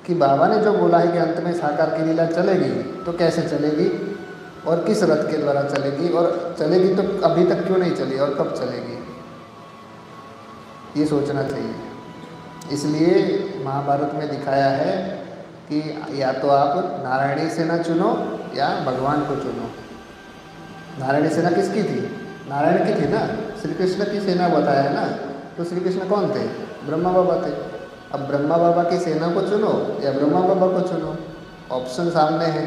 कि बाबा ने जो बोला है कि अंत में साकार की लीला चलेगी, तो कैसे चलेगी और किस रथ के द्वारा चलेगी, और चलेगी तो अभी तक क्यों नहीं चली और कब चलेगी, ये सोचना चाहिए। इसलिए महाभारत में दिखाया है कि या तो आप नारायणी सेना चुनो या भगवान को चुनो। नारायणी सेना किसकी थी? नारायण की थी ना। श्री कृष्ण की सेना बताया है ना, तो श्री कृष्ण कौन थे? ब्रह्मा बाबा थे। अब ब्रह्मा बाबा की सेना को चुनो या ब्रह्मा बाबा को चुनो, ऑप्शन सामने है।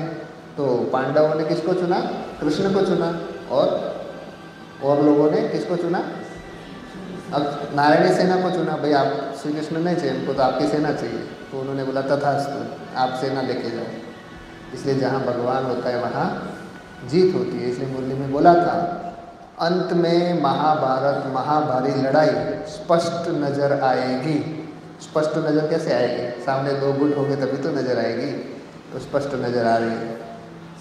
तो पांडवों ने किसको चुना? कृष्ण को चुना। और लोगों ने किसको चुना? अब नारायणी सेना को चुना। भाई आप श्री कृष्ण नहीं चाहिए, हमको तो आपकी सेना चाहिए। तो उन्होंने बोला तथास्तु, आप सेना लेके जाओ। इसलिए जहाँ भगवान होता है वहाँ जीत होती है। इसलिए मुरली में बोला था, अंत में महाभारत महाभारी लड़ाई स्पष्ट नजर आएगी। स्पष्ट नजर कैसे आएगी? सामने दो गुट होंगे तभी तो नजर आएगी। तो स्पष्ट नजर आ रही है।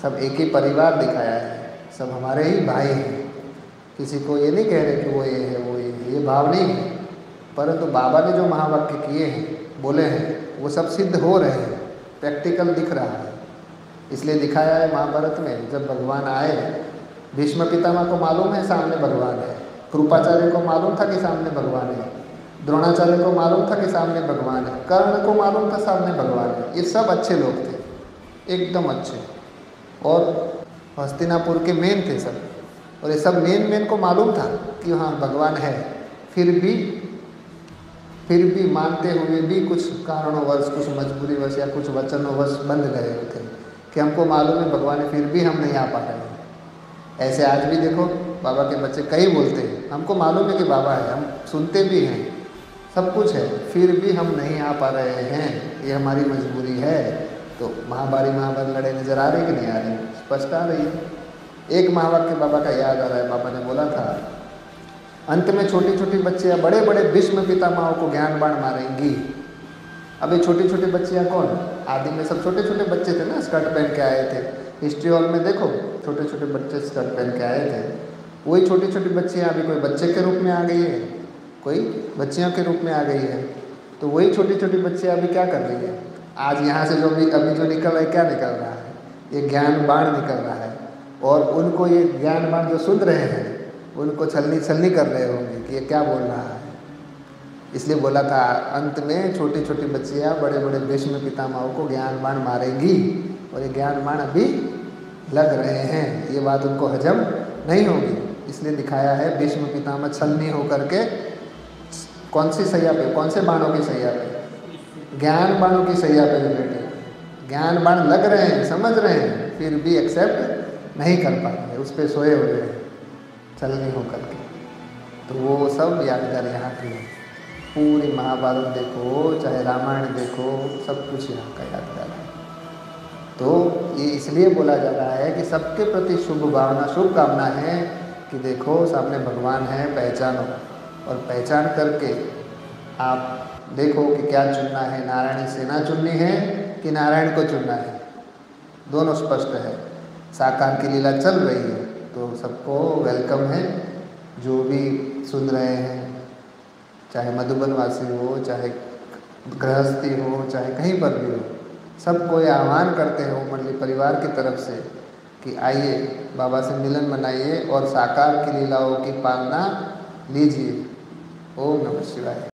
सब एक ही परिवार दिखाया है, सब हमारे ही भाई हैं। किसी को ये नहीं कह रहे कि वो ये है वो ये भाव नहीं है। परंतु बाबा ने जो महावाक्य किए हैं, बोले हैं, वो सब सिद्ध हो रहे हैं, प्रैक्टिकल दिख रहा है। इसलिए दिखाया है महाभारत में, जब भगवान आए, भीष्म पितामह को मालूम है सामने भगवान है, कृपाचार्य को मालूम था कि सामने भगवान है, द्रोणाचार्य को मालूम था कि सामने भगवान है, कर्ण को मालूम था सामने भगवान है। ये सब अच्छे लोग थे, एकदम अच्छे, और हस्तिनापुर के मेन थे सब। और ये सब मेन को मालूम था कि हाँ भगवान है। फिर भी मानते हुए भी कुछ कारणोंवश, कुछ मजबूरीवश या कुछ वचनोंवश बंध गए थे कि हमको मालूम है भगवान है, फिर भी हम नहीं आ पा रहे हैं। ऐसे आज भी देखो, बाबा के बच्चे कई बोलते हैं, हमको मालूम है कि बाबा है, हम सुनते भी हैं, सब कुछ है, फिर भी हम नहीं आ पा रहे हैं, ये हमारी मजबूरी है। तो महाभारत लड़ाई नजर आ रही कि नहीं आ रही? स्पष्ट आ रही है। एक महावाक्य बाबा का याद आ रहा है। बाबा ने बोला था, अंत में छोटी छोटी बच्चियाँ बड़े बड़े भीष्म पितामहों को ज्ञान बाण मारेंगी। अब ये छोटी छोटी बच्चियाँ कौन? आदि में सब छोटे छोटे बच्चे थे ना, स्कर्ट पहन के आए थे। हिस्ट्री हॉल में देखो, छोटे छोटे बच्चे स्कर्ट पहन के आए थे। वही छोटी छोटी बच्चियाँ अभी कोई बच्चे के रूप में आ गई है, कोई बच्चियों के रूप में आ गई है। तो वही छोटी छोटी बच्चियाँ अभी क्या कर रही है? आज यहाँ से जो अभी जो निकल रहा है, क्या निकल रहा है? ये ज्ञान बाण निकल रहा है। और उनको ये ज्ञान बाण जो सुन रहे हैं, उनको छलनी कर रहे होंगे कि ये क्या बोल रहा है। इसलिए बोला था, अंत में छोटी छोटी बच्चियाँ बड़े बड़े भीष्म पितामहों को ज्ञान बाण मारेंगी, और ये ज्ञान बाण अभी लग रहे हैं, ये बात उनको हजम नहीं होगी। इसलिए दिखाया है भीष्म पितामह छलनी होकर के कौन सी सैया पे, कौन से बाणों की सैया पे? ज्ञान बाणों की सैया पे बैठे। ज्ञान बाण लग रहे हैं, समझ रहे हैं, फिर भी एक्सेप्ट नहीं कर पा रहे, उस पर सोए हुए हैं छलनी होकर के। तो वो सब यादगार यहाँ की है। पूरी महाभारत देखो, चाहे रामायण देखो, सब कुछ यहाँ का यादगार है। तो ये इसलिए बोला जा रहा है कि सबके प्रति शुभ भावना, शुभ कामना है कि देखो सामने भगवान है, पहचानो, और पहचान करके आप देखो कि क्या चुनना है, नारायणी सेना चुननी है कि नारायण को चुनना है। दोनों स्पष्ट है। साकार की लीला चल रही है, तो सबको वेलकम है। जो भी सुन रहे हैं, चाहे मधुबनवासी हो, चाहे गृहस्थी हो, चाहे कहीं पर भी हो, सबको ये आह्वान करते हैं वो मंडली परिवार की तरफ से कि आइए बाबा से मिलन मनाइए और साकार की लीलाओं की पालना लीजिए। ओम नमः शिवाय।